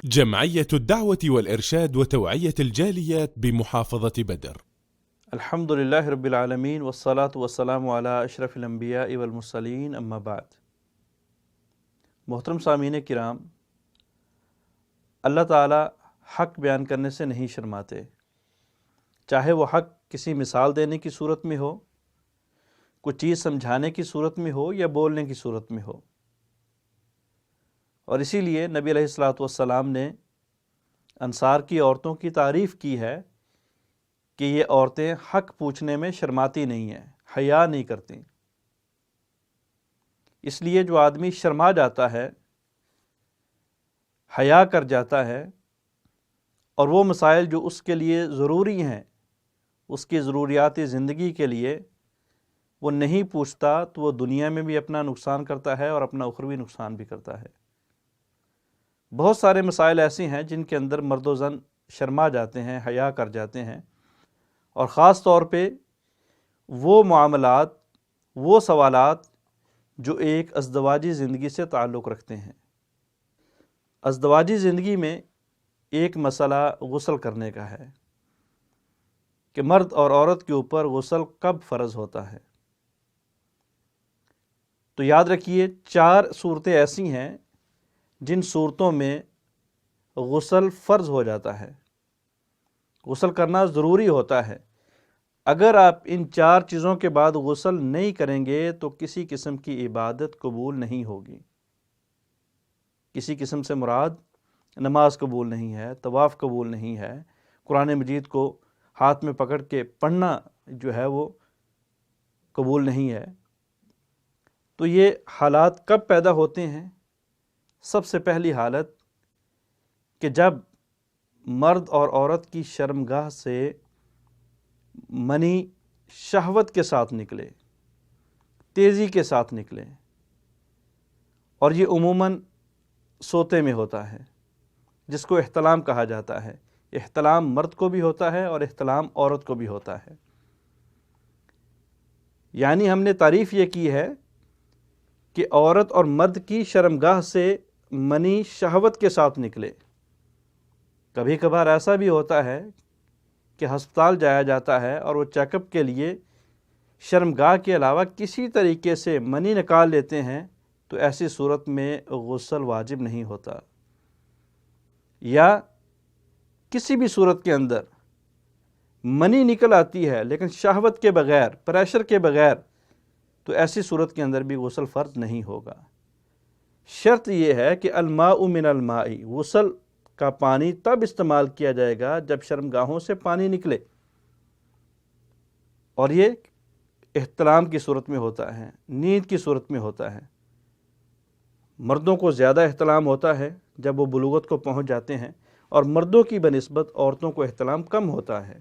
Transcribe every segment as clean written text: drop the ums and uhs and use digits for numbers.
جمعية الدعوة والإرشاد وتوعية الجاليات بمحافظة بدر. الحمد للہ رب العالمین والصلاة والسلام علی اشرف الانبیاء والمرسلین اما بعد۔ محترم سامعین کرام، اللہ تعالی حق بیان کرنے سے نہیں شرماتے، چاہے وہ حق کسی مثال دینے کی صورت میں ہو، کوئی چیز سمجھانے کی صورت میں ہو یا بولنے کی صورت میں ہو۔ اور اسی لیے نبی علیہ الصلوۃ والسلام نے انصار کی عورتوں کی تعریف کی ہے کہ یہ عورتیں حق پوچھنے میں شرماتی نہیں ہیں، حیا نہیں کرتیں۔ اس لیے جو آدمی شرما جاتا ہے، حیا کر جاتا ہے، اور وہ مسائل جو اس کے لیے ضروری ہیں، اس کی ضروریات زندگی کے لیے وہ نہیں پوچھتا، تو وہ دنیا میں بھی اپنا نقصان کرتا ہے اور اپنا اخروی نقصان بھی کرتا ہے۔ بہت سارے مسائل ایسے ہیں جن کے اندر مرد و زن شرما جاتے ہیں، حیا کر جاتے ہیں، اور خاص طور پہ وہ معاملات، وہ سوالات جو ایک ازدواجی زندگی سے تعلق رکھتے ہیں۔ ازدواجی زندگی میں ایک مسئلہ غسل کرنے کا ہے کہ مرد اور عورت کے اوپر غسل کب فرض ہوتا ہے۔ تو یاد رکھیے، 4 صورتیں ایسی ہیں جن صورتوں میں غسل فرض ہو جاتا ہے، غسل کرنا ضروری ہوتا ہے۔ اگر آپ ان 4 چیزوں کے بعد غسل نہیں کریں گے تو کسی قسم کی عبادت قبول نہیں ہوگی۔ کسی قسم سے مراد نماز قبول نہیں ہے، طواف قبول نہیں ہے، قرآن مجید کو ہاتھ میں پکڑ کے پڑھنا جو ہے وہ قبول نہیں ہے۔ تو یہ حالات کب پیدا ہوتے ہیں؟ سب سے پہلی حالت کہ جب مرد اور عورت کی شرمگاہ سے منی شہوت کے ساتھ نکلے، تیزی کے ساتھ نکلے، اور یہ عموماً سوتے میں ہوتا ہے، جس کو احتلام کہا جاتا ہے۔ احتلام مرد کو بھی ہوتا ہے اور احتلام عورت کو بھی ہوتا ہے۔ یعنی ہم نے تعریف یہ کی ہے کہ عورت اور مرد کی شرمگاہ سے منی شہوت کے ساتھ نکلے۔ کبھی کبھار ایسا بھی ہوتا ہے کہ ہسپتال جایا جاتا ہے اور وہ چیک اپ کے لیے شرمگاہ کے علاوہ کسی طریقے سے منی نکال لیتے ہیں، تو ایسی صورت میں غسل واجب نہیں ہوتا۔ یا کسی بھی صورت کے اندر منی نکل آتی ہے لیکن شہوت کے بغیر، پریشر کے بغیر، تو ایسی صورت کے اندر بھی غسل فرض نہیں ہوگا۔ شرط یہ ہے کہ الماء من الماء، غسل کا پانی تب استعمال کیا جائے گا جب شرمگاہوں سے پانی نکلے، اور یہ احتلام کی صورت میں ہوتا ہے، نیند کی صورت میں ہوتا ہے۔ مردوں کو زیادہ احتلام ہوتا ہے جب وہ بلوغت کو پہنچ جاتے ہیں، اور مردوں کی بنسبت عورتوں کو احتلام کم ہوتا ہے،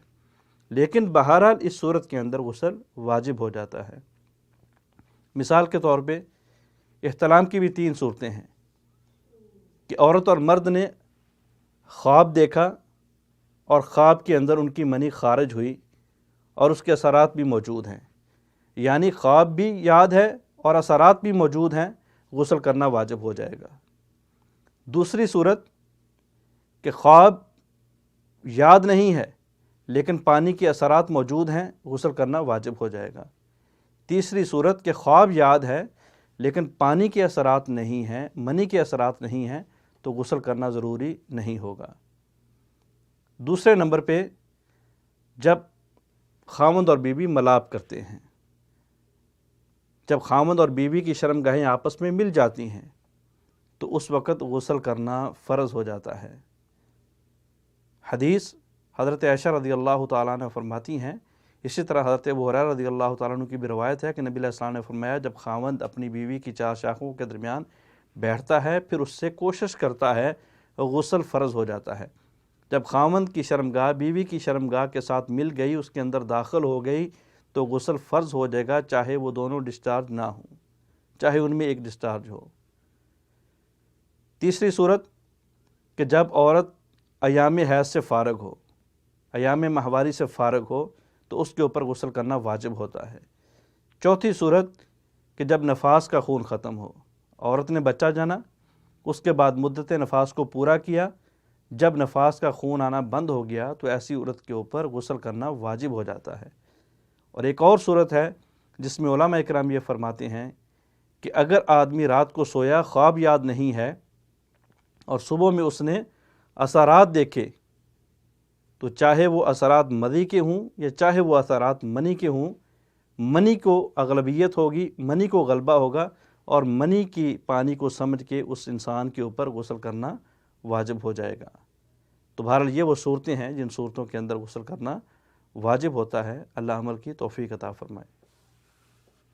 لیکن بہرحال اس صورت کے اندر غسل واجب ہو جاتا ہے۔ مثال کے طور پہ احتلام کی بھی 3 صورتیں ہیں کہ عورت اور مرد نے خواب دیکھا اور خواب کے اندر ان کی منی خارج ہوئی اور اس کے اثرات بھی موجود ہیں، یعنی خواب بھی یاد ہے اور اثرات بھی موجود ہیں، غسل کرنا واجب ہو جائے گا۔ دوسری صورت کہ خواب یاد نہیں ہے لیکن پانی کے اثرات موجود ہیں، غسل کرنا واجب ہو جائے گا۔ تیسری صورت کہ خواب یاد ہے لیکن پانی کے اثرات نہیں ہیں، منی کے اثرات نہیں ہیں، تو غسل کرنا ضروری نہیں ہوگا۔ دوسرے نمبر پہ جب خاوند اور بیوی ملاپ کرتے ہیں، جب خاوند اور بیوی کی شرمگاہیں آپس میں مل جاتی ہیں، تو اس وقت غسل کرنا فرض ہو جاتا ہے۔ حدیث حضرت عائشہ رضی اللہ تعالیٰ عنہ فرماتی ہیں، اسی طرح حضرت ابو ہریرہ رضی اللہ تعالیٰ عنہ کی بھی روایت ہے کہ نبی علیہ السلام نے فرمایا، جب خاوند اپنی بیوی کی 4 شاخوں کے درمیان بیٹھتا ہے پھر اس سے کوشش کرتا ہے، غسل فرض ہو جاتا ہے۔ جب خاوند کی شرمگاہ بیوی کی شرمگاہ کے ساتھ مل گئی، اس کے اندر داخل ہو گئی، تو غسل فرض ہو جائے گا، چاہے وہ دونوں ڈسچارج نہ ہوں، چاہے ان میں ایک ڈسچارج ہو۔ تیسری صورت کہ جب عورت ایام حیض سے فارغ ہو، ایام ماہواری سے فارغ ہو، تو اس کے اوپر غسل کرنا واجب ہوتا ہے۔ چوتھی صورت کہ جب نفاس کا خون ختم ہو، عورت نے بچہ جنا، اس کے بعد مدت نفاس کو پورا کیا، جب نفاس کا خون آنا بند ہو گیا تو ایسی عورت کے اوپر غسل کرنا واجب ہو جاتا ہے۔ اور ایک اور صورت ہے جس میں علماء اکرام یہ فرماتے ہیں کہ اگر آدمی رات کو سویا، خواب یاد نہیں ہے، اور صبح میں اس نے اثرات دیکھے، تو چاہے وہ اثرات مدی کے ہوں یا چاہے وہ اثرات منی کے ہوں، منی کو اغلبیت ہوگی، منی کو غلبہ ہوگا، اور منی کی پانی کو سمجھ کے اس انسان کے اوپر غسل کرنا واجب ہو جائے گا۔ تو بہرحال یہ وہ صورتیں ہیں جن صورتوں کے اندر غسل کرنا واجب ہوتا ہے۔ اللہ عمل کی توفیق عطا فرمائے۔